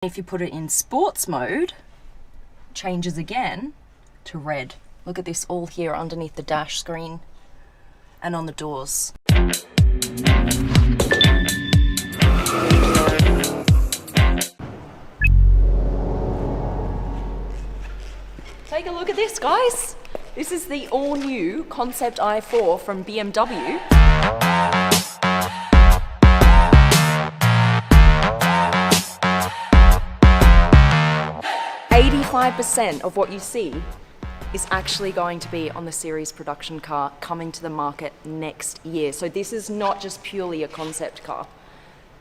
If you put it in sports mode, it changes again to red. Look at this all here underneath the dash screen and on the doors. Take a look at this, guys. This is the all-new Concept i4 from BMW. 85% of what you see is actually going to be on the series production car coming to the market next year. So this is not just purely a concept car.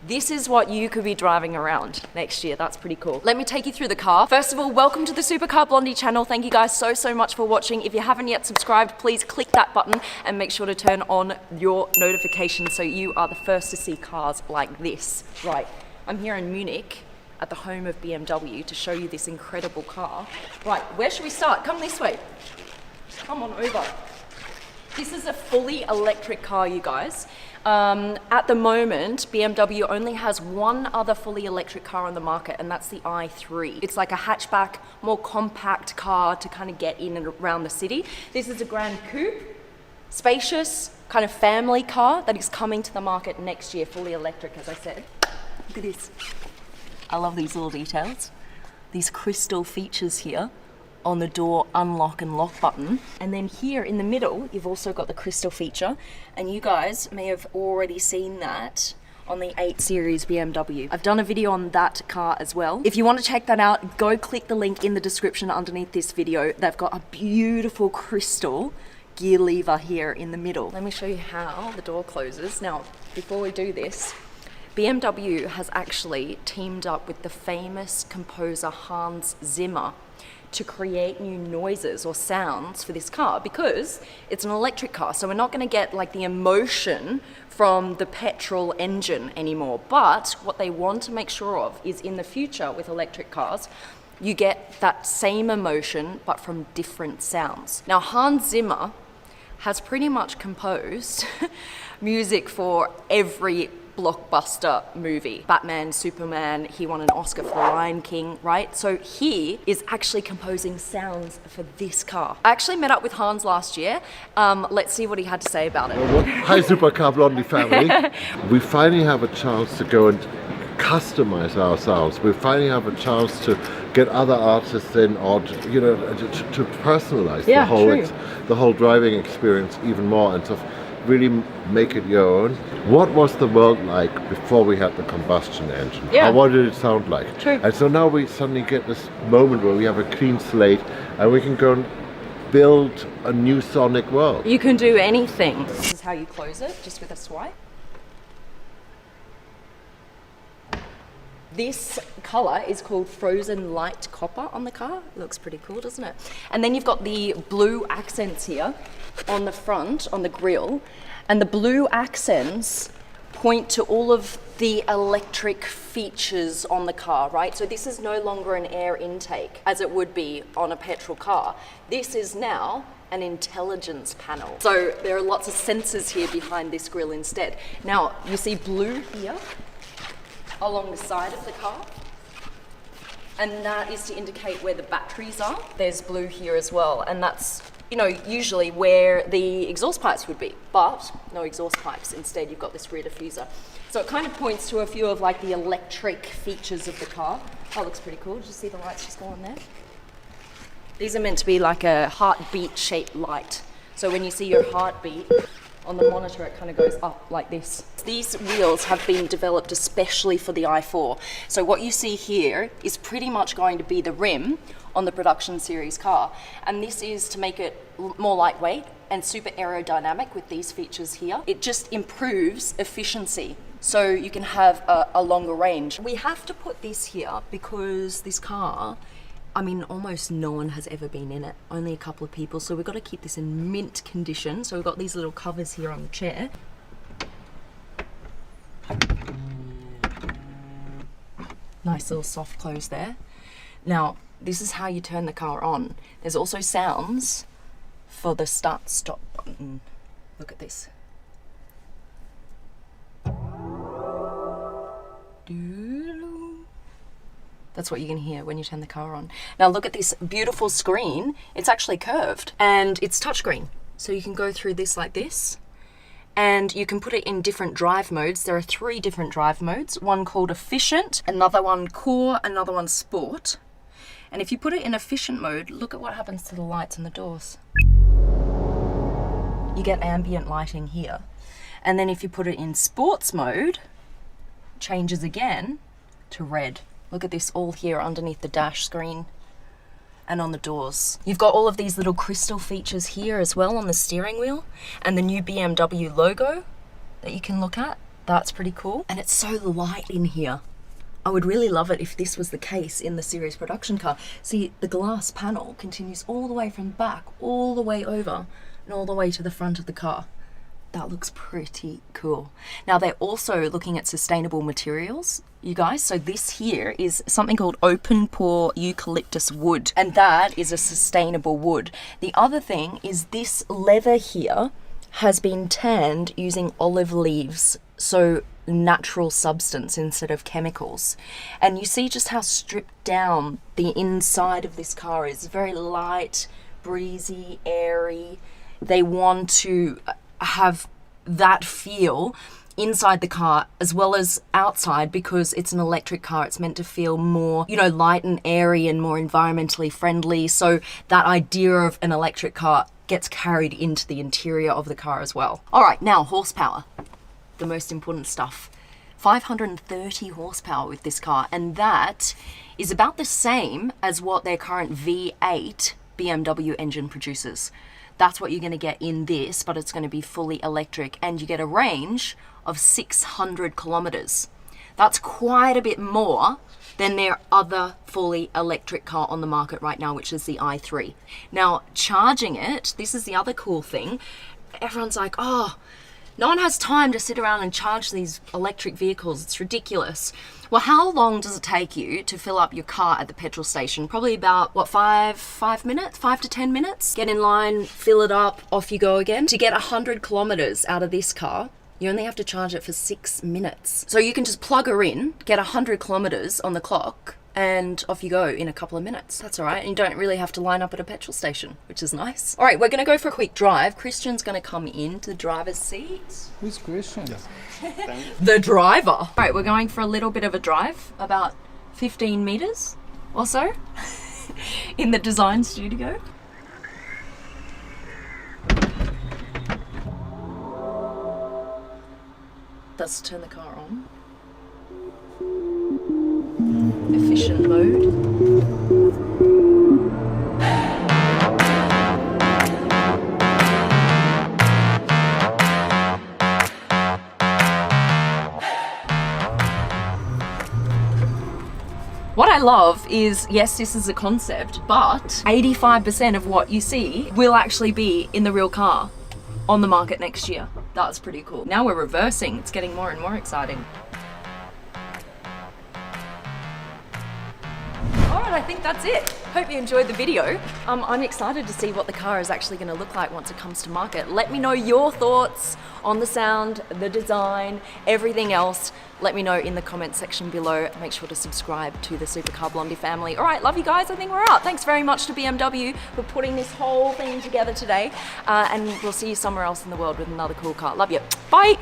This is what you could be driving around next year. That's pretty cool. Let me take you through the car. First of all, welcome to the Supercar Blondie channel. Thank you guys so much for watching. If you haven't yet subscribed, please click that button and make sure to turn on your notifications so you are the first to see cars like this. Right, I'm here in Munich at the home of BMW to show you this incredible car. Right, where should we start? Come this way. Come on over. This is a fully electric car, you guys. At the moment, BMW only has one other fully electric car on the market, and that's the i3. It's like a hatchback, more compact car to kind of get in and around the city. This is a Grand Coupe, spacious, kind of family car that is coming to the market next year, fully electric, as I said. Look at this. I love these little details. These crystal features here on the door unlock and lock button. And then here in the middle, you've also got the crystal feature. And you guys may have already seen that on the 8 Series BMW. I've done a video on that car as well. If you want to check that out, go click the link in the description underneath this video. They've got a beautiful crystal gear lever here in the middle. Let me show you how the door closes. Now, before we do this, BMW has actually teamed up with the famous composer Hans Zimmer to create new noises or sounds for this car because it's an electric car. So we're not going to get like the emotion from the petrol engine anymore. But what they want to make sure of is in the future with electric cars, you get that same emotion but from different sounds. Now Hans Zimmer has pretty much composed music for every blockbuster movie. Batman, Superman, he won an Oscar for The Lion King, right? So he is actually composing sounds for this car. I actually met up with Hans last year. Let's see what he had to say about it. Hi Supercar Blondie family. We finally have a chance to go and customize our sounds. We finally have a chance to get other artists in or to personalize the whole driving experience even more and to really make it your own. What was the world like before we had the combustion engine? Yeah. What did it sound like? True. And so now we suddenly get this moment where we have a clean slate and we can go and build a new sonic world. You can do anything. This is how you close it, just with a swipe. This color is called Frozen Light Copper on the car. It looks pretty cool, doesn't it? And then you've got the blue accents here on the front, on the grille. And the blue accents point to all of the electric features on the car, right? So this is no longer an air intake as it would be on a petrol car. This is now an intelligence panel. So there are lots of sensors here behind this grille instead. Now, you see blue here along the side of the car, and that is to indicate where the batteries are. There's blue here as well, and that's, you know, usually where the exhaust pipes would be, but no exhaust pipes. Instead, you've got this rear diffuser. So it kind of points to a few of like the electric features of the car. That looks pretty cool. Did you see the lights just go on there? These are meant to be like a heartbeat shaped light. So when you see your heartbeat on the monitor, it kind of goes up like this. These wheels have been developed especially for the i4. So what you see here is pretty much going to be the rim on the production series car. And this is to make it more lightweight and super aerodynamic with these features here. It just improves efficiency, so you can have a longer range. We have to put this here because this car, I mean, almost no one has ever been in it, only a couple of people, so we've got to keep this in mint condition. So we've got these little covers here on the chair. Nice little soft close there. Now, this is how you turn the car on. There's also sounds for the start stop button. Look at this. That's what you can hear when you turn the car on. Now look at this beautiful screen. It's actually curved and it's touchscreen. So you can go through this like this and you can put it in different drive modes. There are 3 different drive modes. One called efficient, another one core, another one sport. And if you put it in efficient mode, look at what happens to the lights and the doors. You get ambient lighting here. And then if you put it in sports mode, it changes again to red. Look at this all here underneath the dash screen and on the doors. You've got all of these little crystal features here as well on the steering wheel and the new BMW logo that you can look at. That's pretty cool. And it's so light in here. I would really love it if this was the case in the series production car. See, the glass panel continues all the way from the back, all the way over and all the way to the front of the car. That looks pretty cool. Now they're also looking at sustainable materials, you guys. So this here is something called open pore eucalyptus wood, and that is a sustainable wood. The other thing is this leather here has been tanned using olive leaves, so natural substance instead of chemicals. And you see just how stripped down the inside of this car is. Very light, breezy, airy. They want to have that feel inside the car as well as outside, because it's an electric car. It's meant to feel more, you know, light and airy and more environmentally friendly. So that idea of an electric car gets carried into the interior of the car as well. All right, now horsepower, the most important stuff. 530 horsepower with this car, and that is about the same as what their current V8 BMW engine produces. That's what you're going to get in this, but it's going to be fully electric, and you get a range of 600 kilometers. That's quite a bit more than their other fully electric car on the market right now, which is the i3. Now, charging it, this is the other cool thing. Everyone's like, oh, no one has time to sit around and charge these electric vehicles. It's ridiculous. Well, how long does it take you to fill up your car at the petrol station? Probably about, what, 5 minutes? 5 to 10 minutes? Get in line, fill it up, off you go again. To get 100 kilometers out of this car, you only have to charge it for 6 minutes. So you can just plug her in, get 100 kilometers on the clock, and off you go in a couple of minutes. That's all right. And you don't really have to line up at a petrol station, which is nice. All right, we're going to go for a quick drive. Christian's going to come into the driver's seat. Who's Christian? The driver. All right, we're going for a little bit of a drive, about 15 meters or so in the design studio. Let's turn the car on. Efficient mode. What I love is, yes, this is a concept, but 85% of what you see will actually be in the real car on the market next year. That's pretty cool. Now we're reversing. It's getting more and more exciting. All right, I think that's it. Hope you enjoyed the video. I'm excited to see what the car is actually going to look like once it comes to market. Let me know your thoughts on the sound, the design, everything else. Let me know in the comment section below. Make sure to subscribe to the Supercar Blondie family. All right, love you guys. I think we're out. Thanks very much to BMW for putting this whole thing together today. And we'll see you somewhere else in the world with another cool car. Love you. Bye.